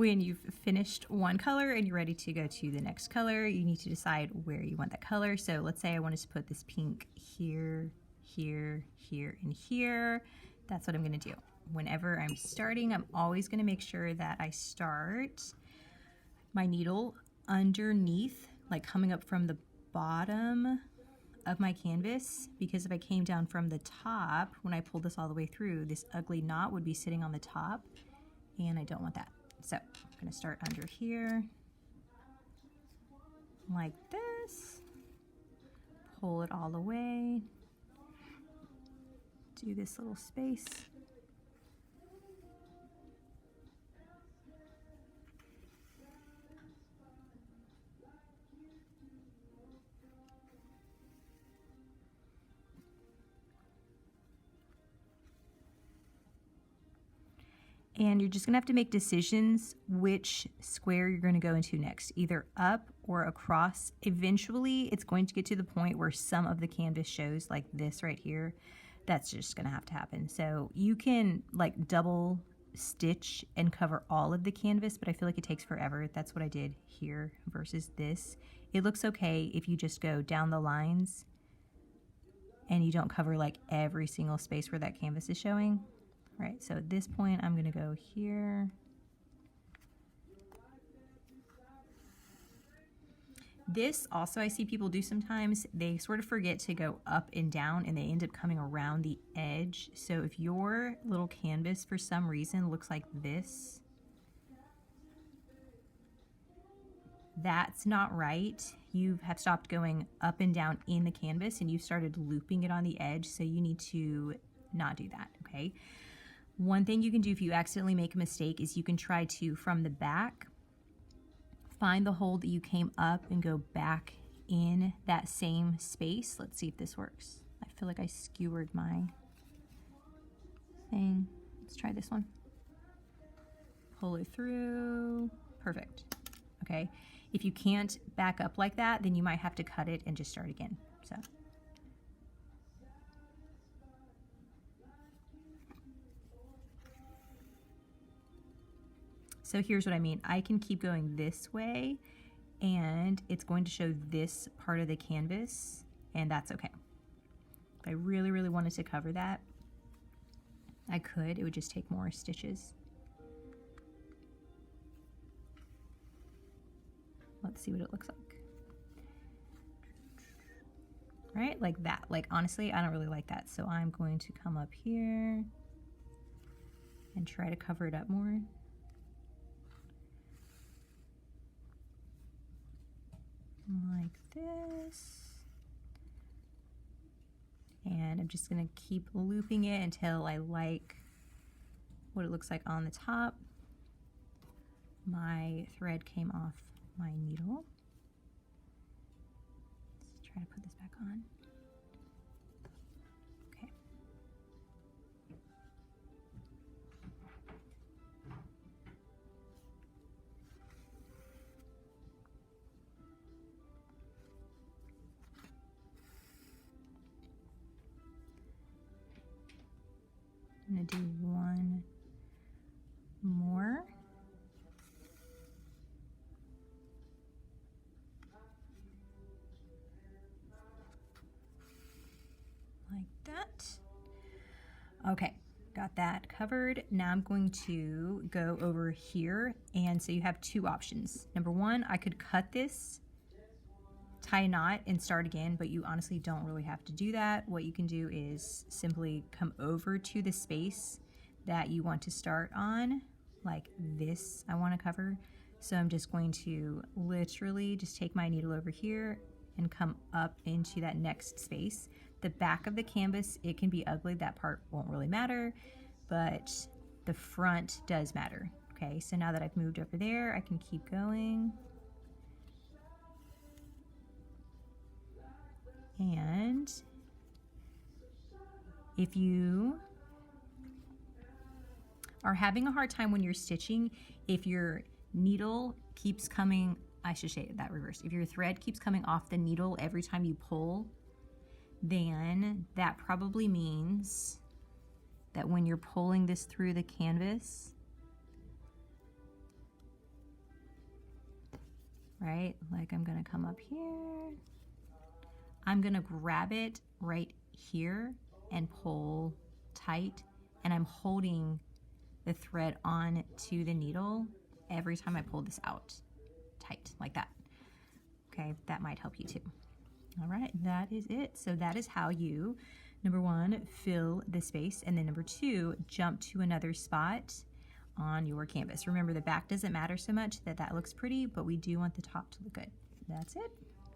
When you've finished one color and you're ready to go to the next color, you need to decide where you want that color. So let's say I wanted to put this pink here, here, here, and here. That's what I'm gonna do. Whenever I'm starting, I'm always gonna make sure that I start my needle underneath, like coming up from the bottom of my canvas, because if I came down from the top, when I pulled this all the way through, this ugly knot would be sitting on the top, and I don't want that. So I'm gonna start under here, like this, pull it all the way, do this little space. And you're just gonna have to make decisions which square you're gonna go into next, either up or across. Eventually, it's going to get to the point where some of the canvas shows, like this right here. That's just gonna have to happen. So you can like double stitch and cover all of the canvas, but I feel like it takes forever. That's what I did here versus this. It looks okay if you just go down the lines and you don't cover like every single space where that canvas is showing. Right, so at this point, I'm gonna go here. This also I see people do sometimes. They sort of forget to go up and down and they end up coming around the edge. So if your little canvas for some reason looks like this, that's not right. You have stopped going up and down in the canvas and you started looping it on the edge, so you need to not do that, okay? One thing you can do if you accidentally make a mistake is you can try to, from the back, find the hole that you came up and go back in that same space. Let's see if this works. I feel like I skewered my thing. Let's try this one. Pull it through. Perfect. Okay. If you can't back up like that, then you might have to cut it and just start again. So here's what I mean. I can keep going this way and it's going to show this part of the canvas, and that's okay. If I really, really wanted to cover that, I could. It would just take more stitches. Let's see what it looks like. Right, like that. Like honestly, I don't really like that. So I'm going to come up here and try to cover it up more. Like this. And I'm just gonna keep looping it until I like what it looks like on the top. My thread came off my needle. Let's try to put this back on. Okay. I'm gonna do one more. Like that. Okay, got that covered. Now I'm going to go over here, and so you have two options. Number one, I could cut this, tie a knot, and start again, but you honestly don't really have to do that. What you can do is simply come over to the space that you want to start on, like this I want to cover. So I'm just going to literally just take my needle over here and come up into that next space. The back of the canvas, it can be ugly. That part won't really matter, but the front does matter. Okay, so now that I've moved over there, I can keep going. And if you are having a hard time when you're stitching, if your needle keeps coming, I should say that reverse. If your thread keeps coming off the needle every time you pull, then that probably means that when you're pulling this through the canvas, right? Like I'm gonna come up here. I'm gonna grab it right here and pull tight, and I'm holding the thread on to the needle every time I pull this out tight, like that. Okay, that might help you too. All right, that is it. So that is how you, number one, fill the space, and then number two, jump to another spot on your canvas. Remember, the back doesn't matter so much, that looks pretty, but we do want the top to look good. That's it.